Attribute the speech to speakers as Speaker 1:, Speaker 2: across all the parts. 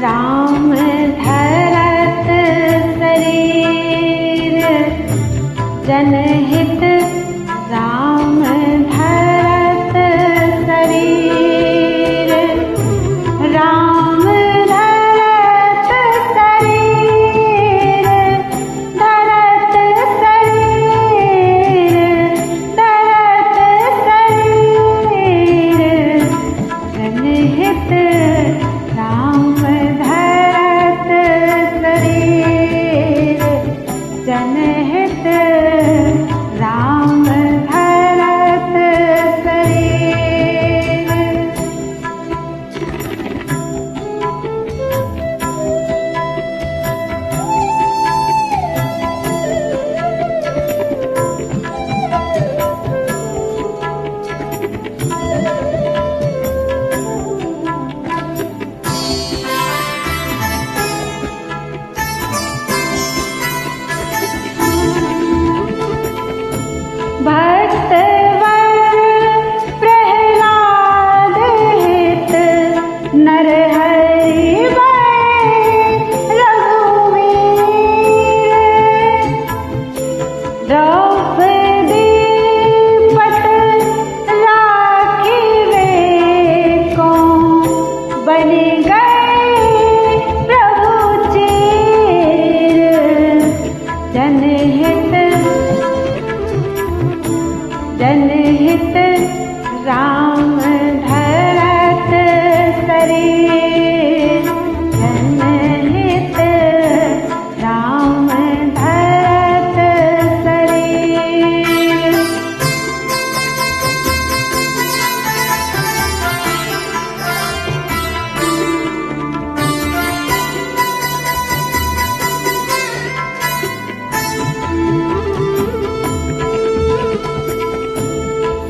Speaker 1: राम धरत शरीर जनहित राम धरत शरीर राम धरत शरीर धरत शरीर धरत शरीर जनहित राम धरत शरीर जनहित राम धरत शरीर। भक्त वर प्रहलाद हित नरहरि वै रघुवीर द्रौपदी पट राखिवे को बन गए प्रभु चीर जनहित जनहित राम धरत शरीर जनहित राम धरत शरीर।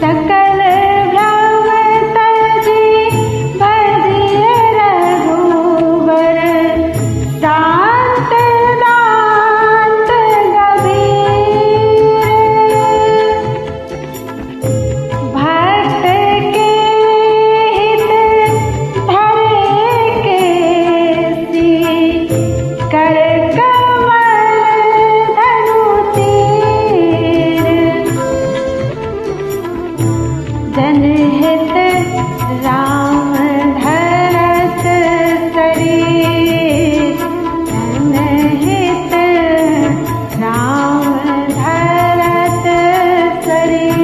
Speaker 1: सकल भ्रम तजी भजिय रघुवर शांत दांत गंभीर भक्त के हित धरे केसी कर कमल धनु तीर जनहित राम धरत शरीर जनहित राम धरत शरीर।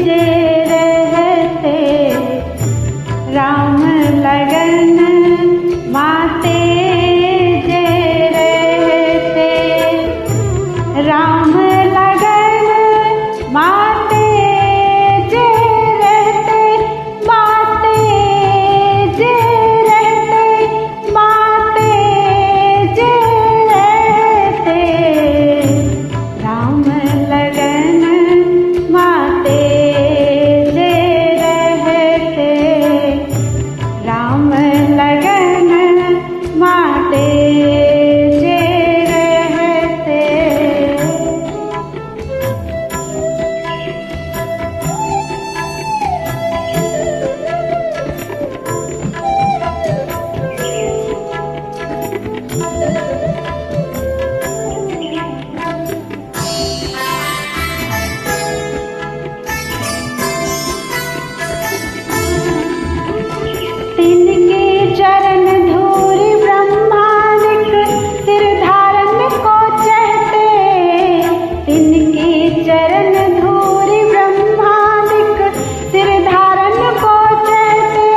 Speaker 1: जे रहते, राम लगन माते जे रहते, राम लगन माते जे रहते, माते जे रहते, माते जे रहते, राम लगन माते जे रहते, राम लगन माते जे रहते। तिनके चरण धूरि ब्रह्मांडिक सिर धारण को चहते, तिनके चरण धूरि ब्रह्मांडिक सिर धारण को चहते,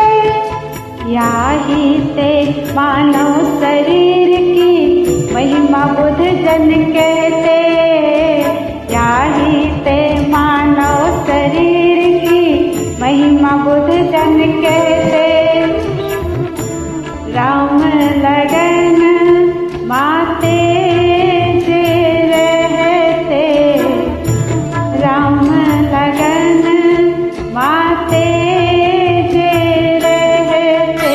Speaker 1: याही ते मानव शरीर की महिमा बुध जन कहते, याही ते मानव शरीर की महिमा बुध जन कहते, राम लगन माते जे रहते, राम लगन माते जे रहते।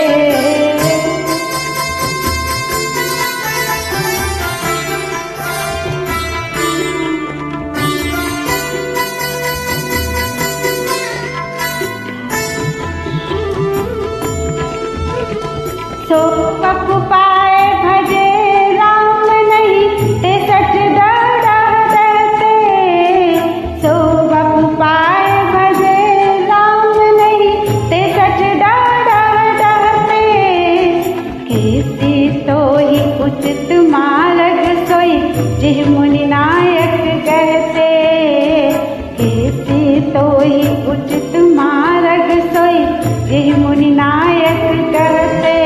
Speaker 1: सो पप पाए भजे राम नहीं, ते सठ डरते, सो पप पाए भजे राम नहीं, ते सठ डरते, कैसी तो ही उचित मार्ग सोई जिह मुनि नायक कहते, कैसी तो ही उचित मार्ग सोई जिह मुनि नायक कहते,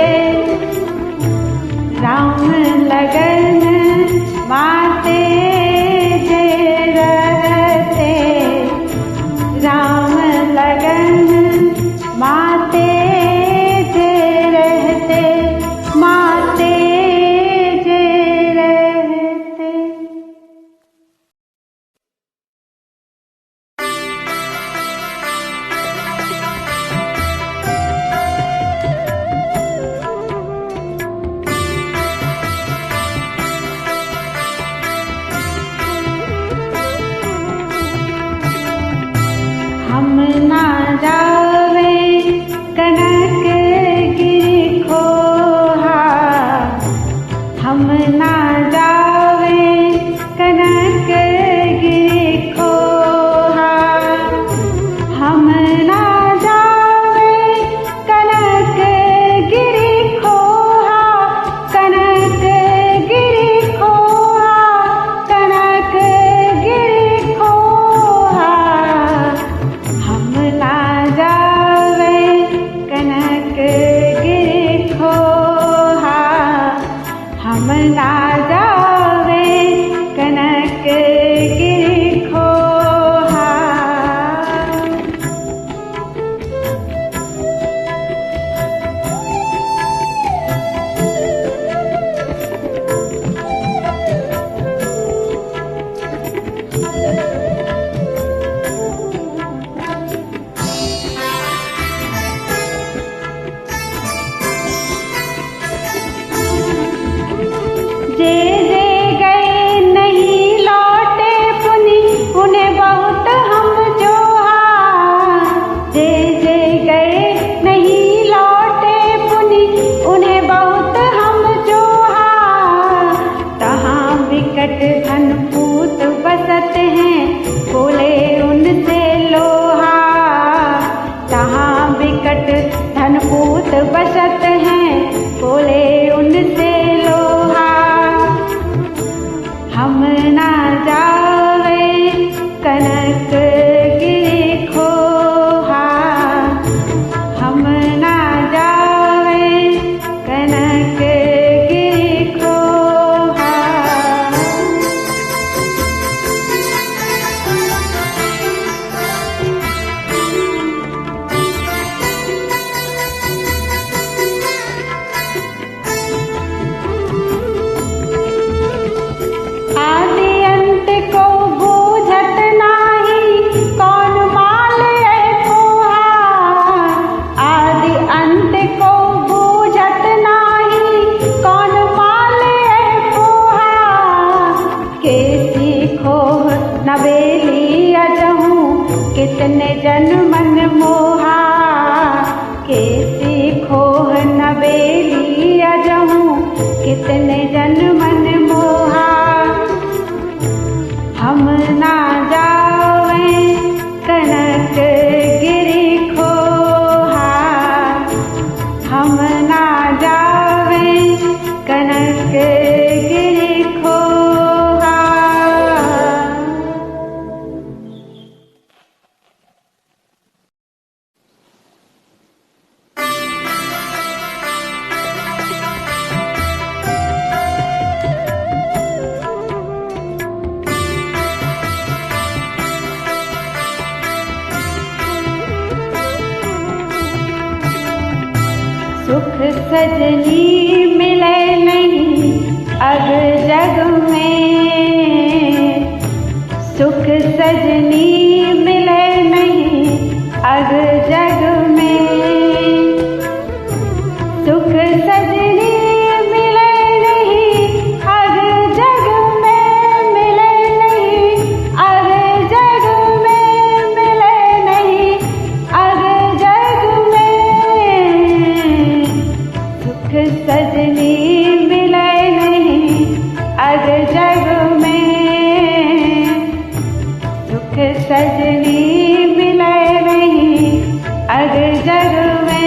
Speaker 1: राम लगन माते जे रहते, राम लगन माते जे रहते, माते जे रहते। हम ना जावे कनक गिरि खोहा, हम ना जावे कनक गिरि खोहा, हम ना जावे कनक गिरि खोहा, कनक गिरि खोहा, कनक गिरि खोहा, हम ना जावे कनक कितने जन मन मोहा, कैसी खोह न बेली अजहूँ, कितने जन मन मोहा। हम ना जावे कनक गिरी खोहा, हम ना जावे कनक गिरी खोहा। सुख सजनी मिले नहीं अब जग में, सुख सजनी मिले नहीं अब जग में, सुख सजनी मिले नहीं अब जग में, मिले नहीं अब जग में, मिले नहीं अब जग में। सुख सजनी मिले नहीं अब जग में, सुख सजनी मिले नहीं अब जग में।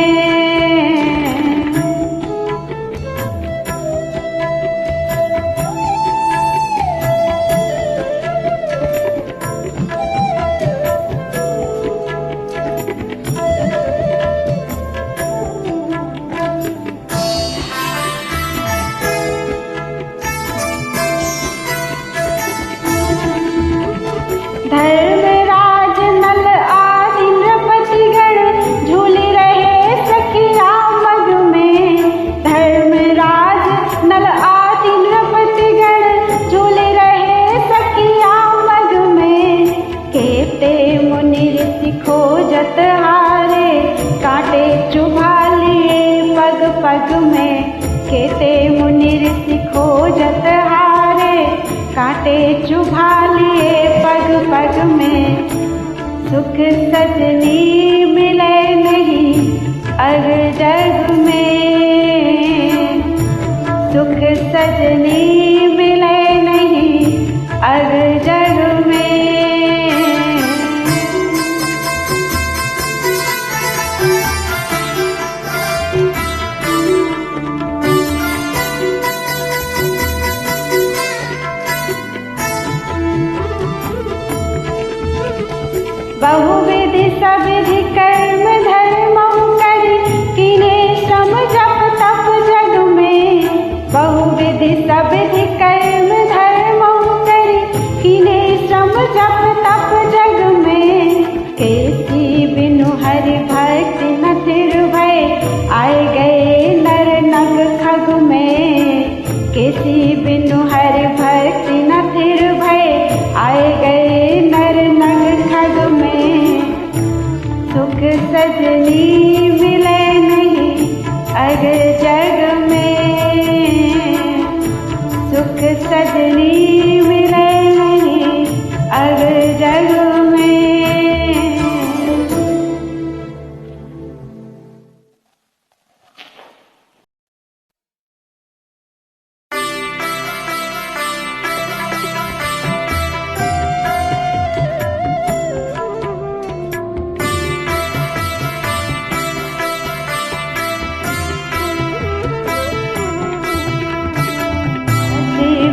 Speaker 1: धर्मराज नल आदि नृपतिगण झूल रहे सखिया मग में, धर्मराज नल आदि नृपतिगण झूल रहे सखिया मग में। केते मुनि ऋषि खोजत हारे, कांटे चुभा लिए पग पग में, केते मुनि ऋषि खोजत हारे, कांटे चुभा लिए पग पग में। सुख सजनी मिले नहीं अब जग में, सुख सजनी मिले नहीं अब जग में। बहुविधि सविधि कर्म धर्म करि, किने श्रम जप तप जग में, बहुविधि सविधि कर्म धर्म करि, किने श्रम जप तप जग में। कैसी बिनु हरि भक्ति न थिर भय, आए गए नर नग खग में, कैसी बिनु हरि भक्ति न थिर भय, आए गए नर नग खग में। सुख सजनी मिले नहीं अब जग में, सुख सजनी मिले नहीं अब जग में।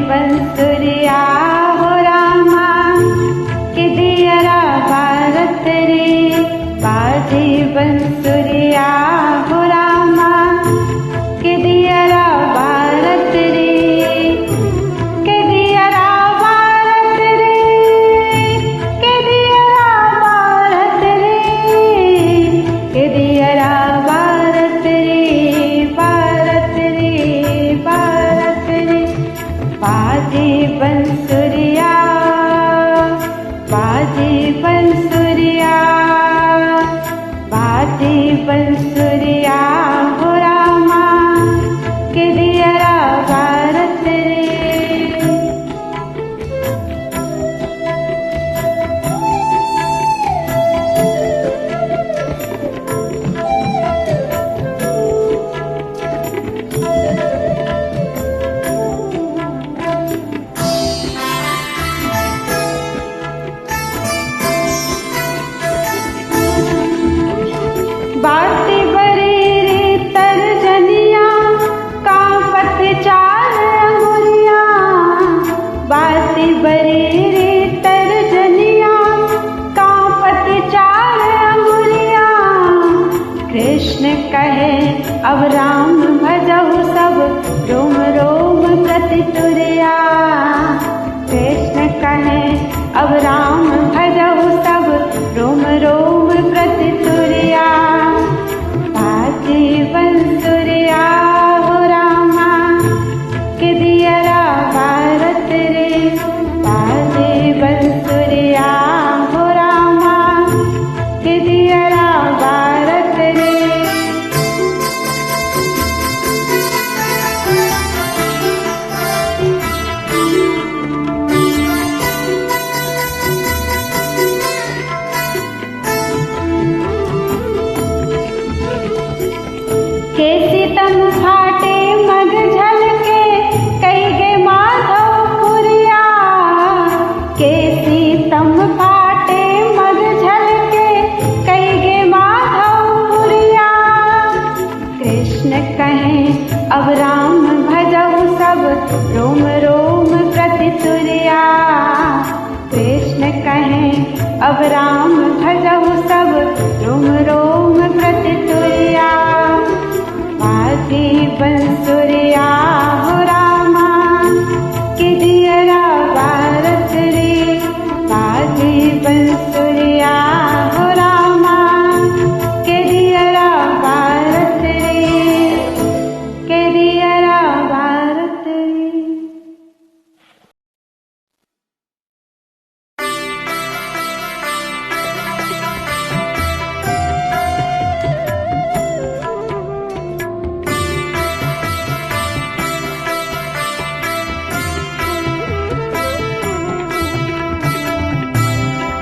Speaker 1: बंसुरिया हो रामा के दियरा भारत रे, बाजी बंसुरिया हो रामा के दियरा भारत रे, के दियरा भारत रे, के दियरा भारत रे, के दियरा भारत रे, भारत रे, भारत रे। बाजी बंसुरिया, बाजी बंसुरिया, बाजी अब राम भजहु सब रोम रोम प्रतितुरिया। कृष्ण कहे अब राम भजहु सब रोम रोम प्रतितुरिया। बाजे बंसुरिया हो रामा के दियरा भारत रे। बाजे बंसुरिया हो रामा के दियरा भारत रे। के सितम फाटे मग झलके कई गे माधवपुरिया। के सितम फाटे मग झलके कई गे माधवपुरिया। कृष्ण कहे अब राम भजहु सब रोम रोम प्रतितुरिया। कृष्ण कहे अब राम भजहु सब रोम रोम प्रतितुरिया। बाजे बंसुरिया हो रामा के दियरा भारत रे। बाजे बंसुरिया हो रामा के दियरा भारत रे। के दियरा भारत रे।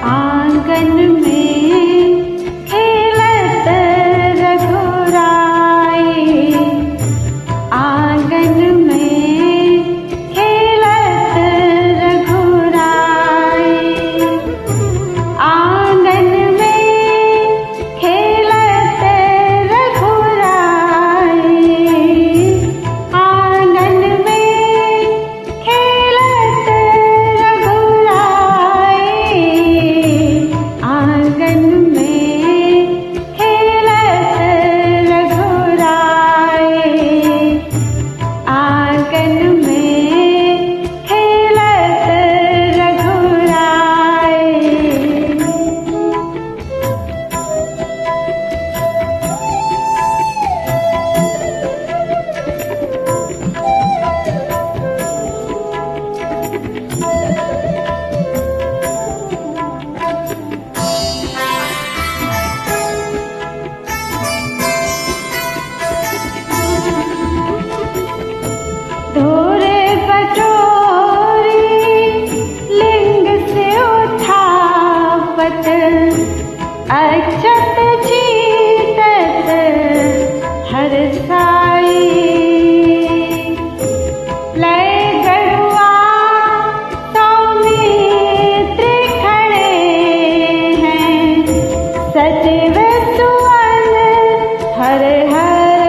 Speaker 1: आंगन में खेलत रघुराई। आंगन में खेलत रघुराई। आंगन में खेलत रघुराई। आंगन में खेलत रघुराई। आंगन में खेलत रघुराई। आंगन में खेलत रघुराई। धोरे कटोरी लिंग से उठावत। अक्षत चीतत हर साई। लय गढ़ुआ सौमित्र खड़े हैं। सचिव सुवन हर हर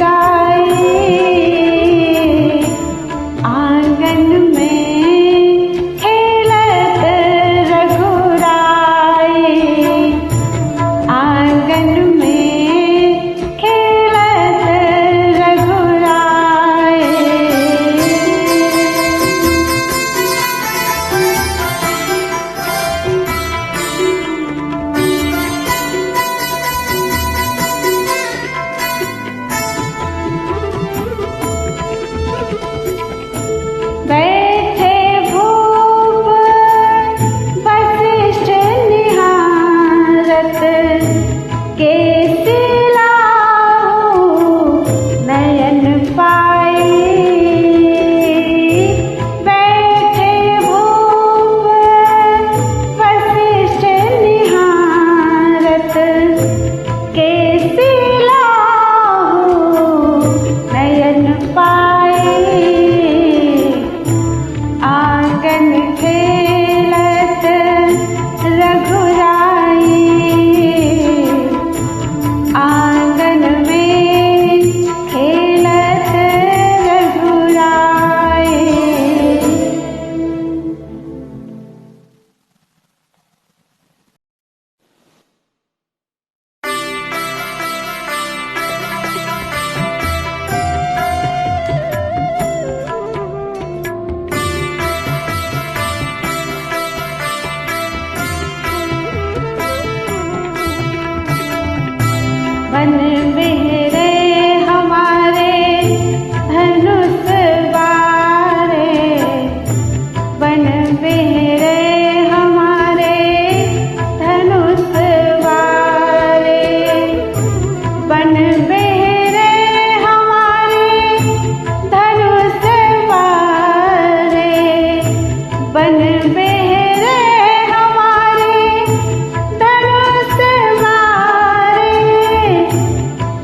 Speaker 1: गाई। आंगन में खेलत रघुराई। आंगन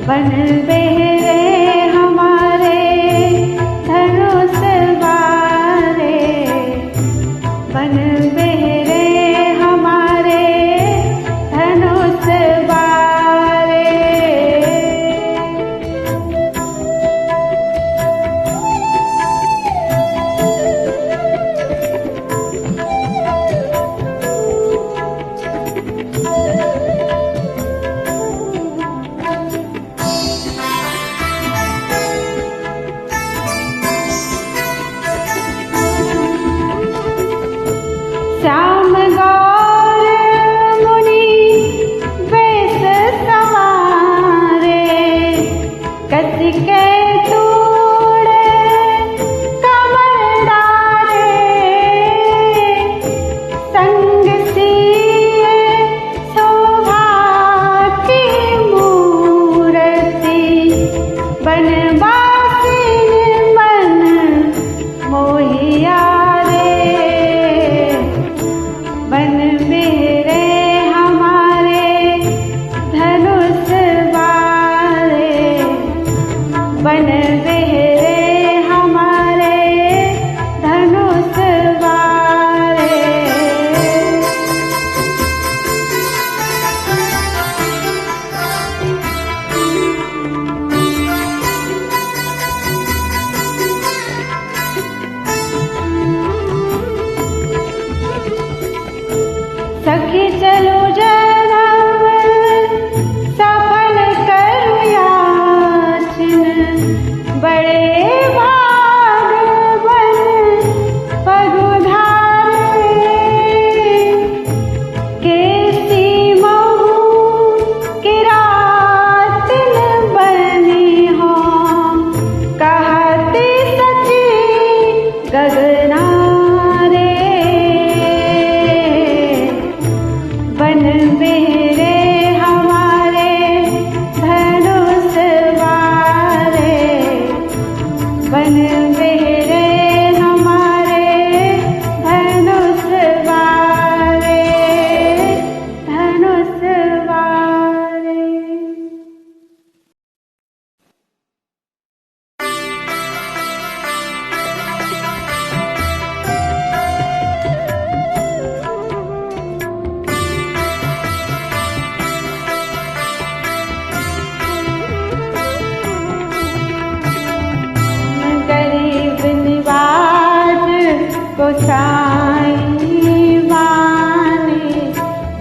Speaker 1: बन बेरे हमारे धनुष वारे, बन बेरे हमारे धनुष वारे। श्याम गौर मुनि वेश सवारे, कस के तूड़ कमर डारे, संग सिए शोभा की मूर्ति, बनवासी मन मोहिया रे, बन बेरे हमारे धनुष वारे, बन बेरे हमारे धनुष वारे। सखी चलो जन्म सफल करो याचन, बड़े भाग बन पगुधारे, केसी महू किरातन बनी हो, कहती सची गगना रे, बन बेरे हमारे धनुष वारे, बन बेरे हमारे धनुष वारे, धनुष वारे। गरीब निवाज गोसाई वाणी,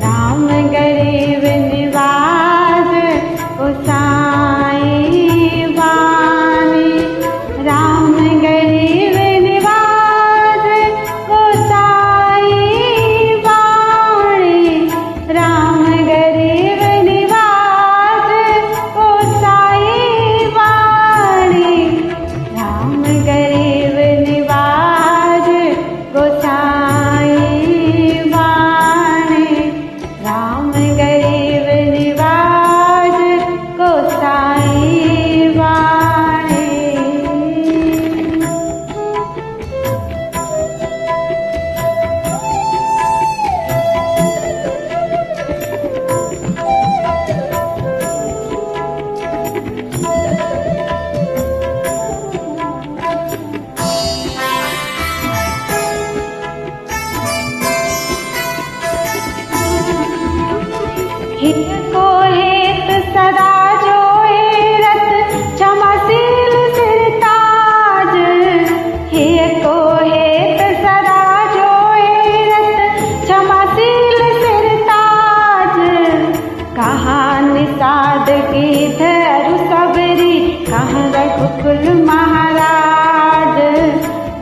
Speaker 1: राम गरीब निवाज गोसाई वाणी, राम गरीब निवाज गोसाई वाणी, राम गरीब निवाज गोसाई वाणी, राम गरीब निवाज गोसाई वाणी, राम गरीब निवाज गोसाई वाणी। हित को हेत सदा जो रत, क्षमाशील सिरताज, हित को हेत सदा जो रत, क्षमाशील सिरताज, कहाँ निषाद की धरु सबरी, कहाँ रघुकुल महाराज,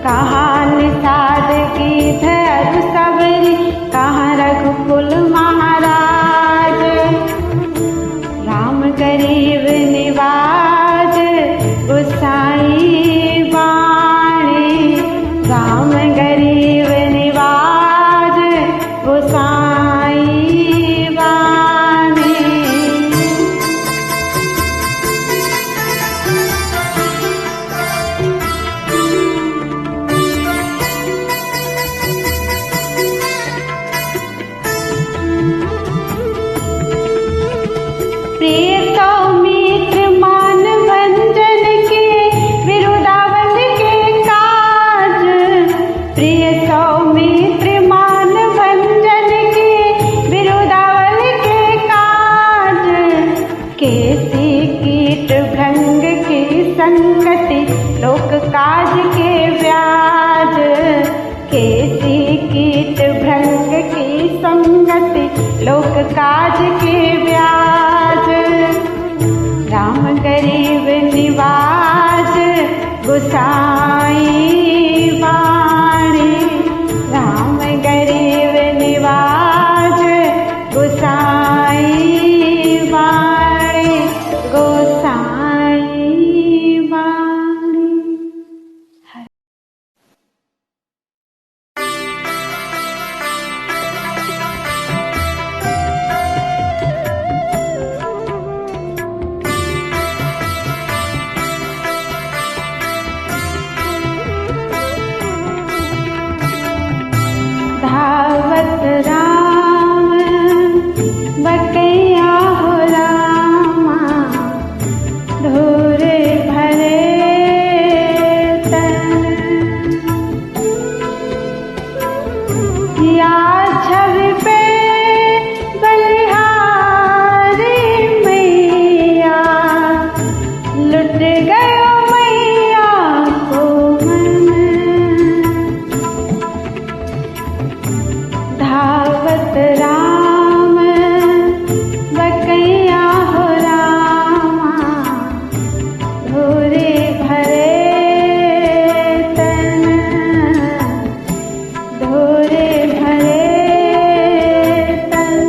Speaker 1: कहाँ निषाद की धरु सबरी, कहाँ रघुकुल महाराज, राम गरीब निवाज गोसाई वाणी, राम गरीब निवाज गोसाई वाणी। काज के व्याज, केसी कीट भृंग की संगति, लोक काज के व्याज। राम गरीब निवाज गोसाई वाणी, राम गरीब निवाज गोसाई वाणी, गोसाई वाणी। धावत राम बकैया हो रामा, धूरे भरे तन। या छवि पे बलिहारी मैया, लुट गयो मैया को मन। धावत राम बकैया हो रामा, धूरे भरे तन, धूरे भरे तन।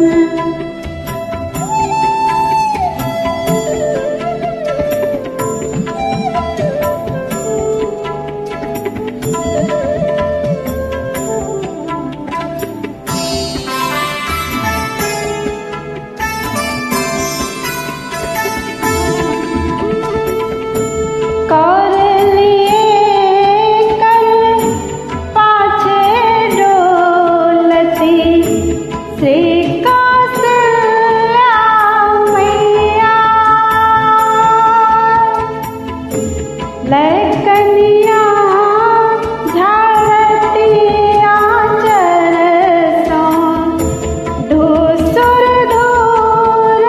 Speaker 1: लैकनिया झारती आचर सो, धूसुर धूर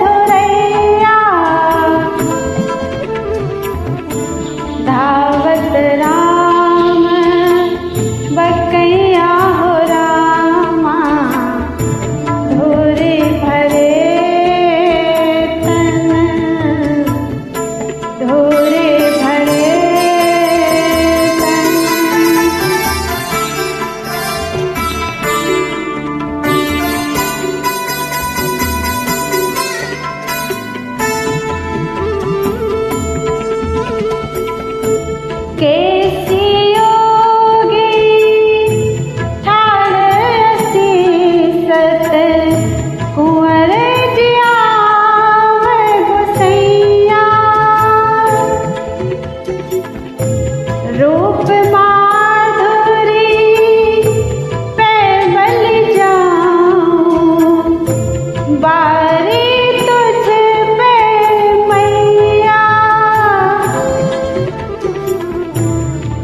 Speaker 1: धुरैया। धावत राम बकैया हो रामा, धूरे भरे तन, धूरे भरे तन। कैसी योगी ठाड़ सीसत, कुंवर जियाव गोसैया। रूप माधुरी पे बल जाऊं, बारी तुझ पे मैया।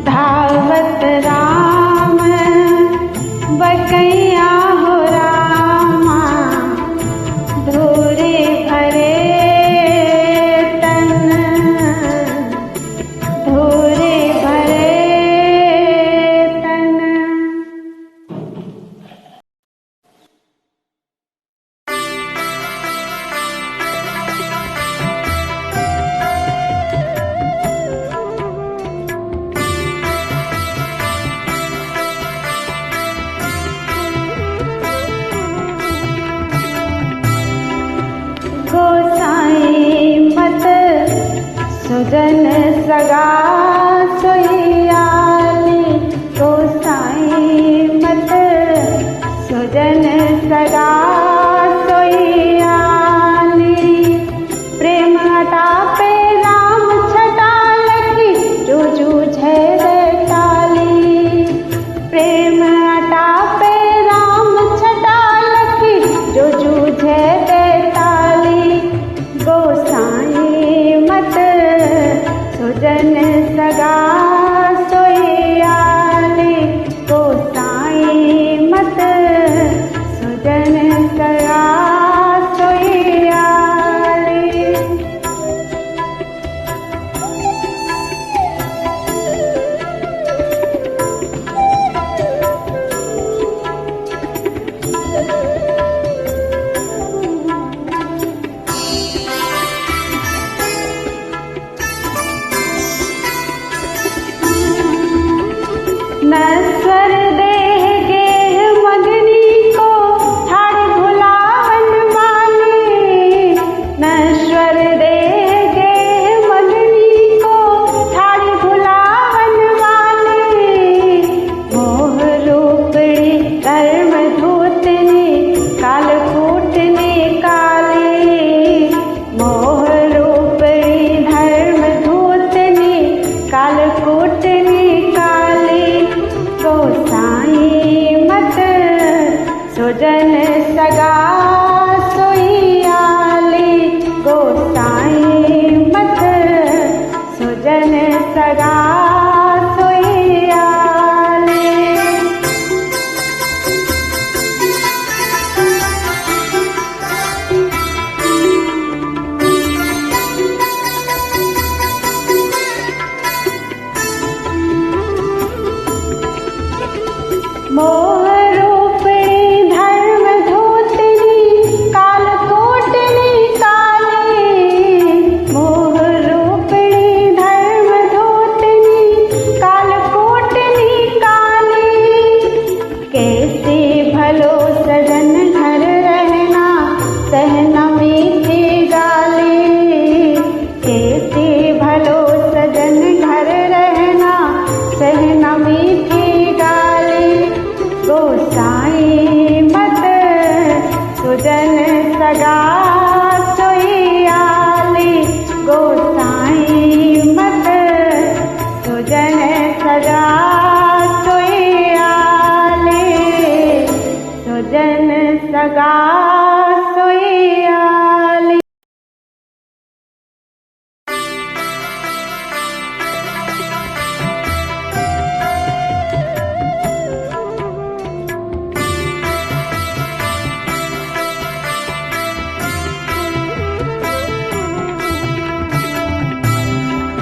Speaker 1: धावत राम बकैया हो रामा, धूरे भरे तन, धूरे भरे तन। गोसाई मत सुजन सगा सोयाली, गोसाई मत सुजन सगा सोयाली। प्रेम अटा पे राम छटा लगी, जो जूझे बेताली। प्रेम अटा पे राम छटा लगी, जो जूझे बेताली। गोसाई मत सुजन सगा सोयाले गोसाई मत सुजन सगा सोयाले सुजन सगा सोयाले।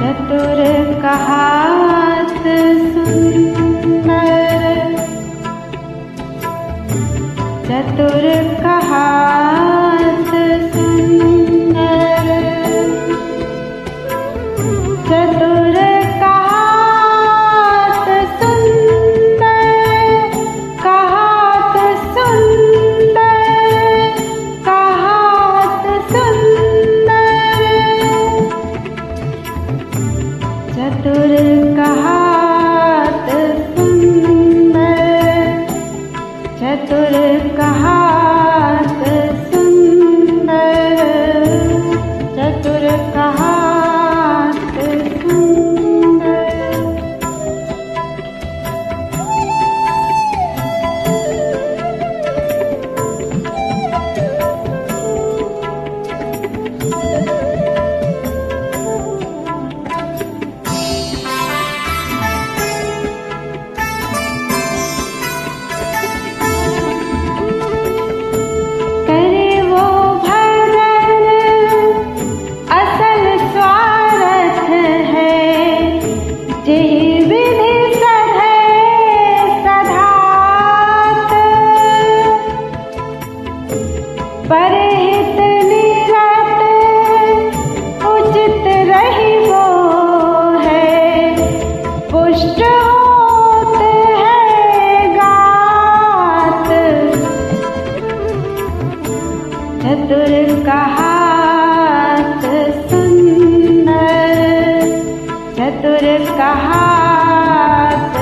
Speaker 1: चतुर कहात सुंदर चतुर कहात सुंदर चतुर कहात सुंदर कहात सुंदर कहात सुंदर चतुर कहात सुंदर चतुर कहात सुंदर चतुर कहात सुंदर। परहित निरत उचित रही वो है पुष्ट होत है गात। चतुर कहात सुंदर चतुर कहात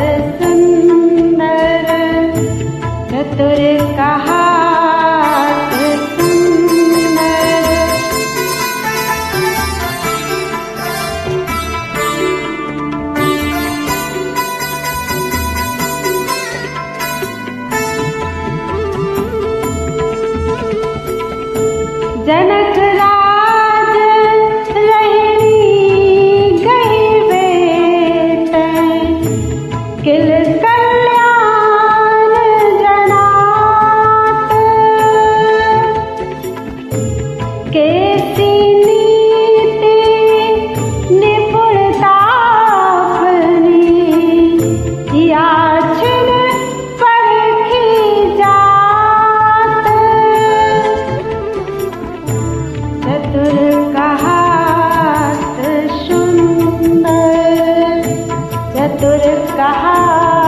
Speaker 1: सुंदर चतुर कहात जनक राज रहनी गई बेट किल कल्याण जनात कैसी नीति निपुणता अपनी याचन परखी जात। चतुर कहात सुंदर चतुर कहात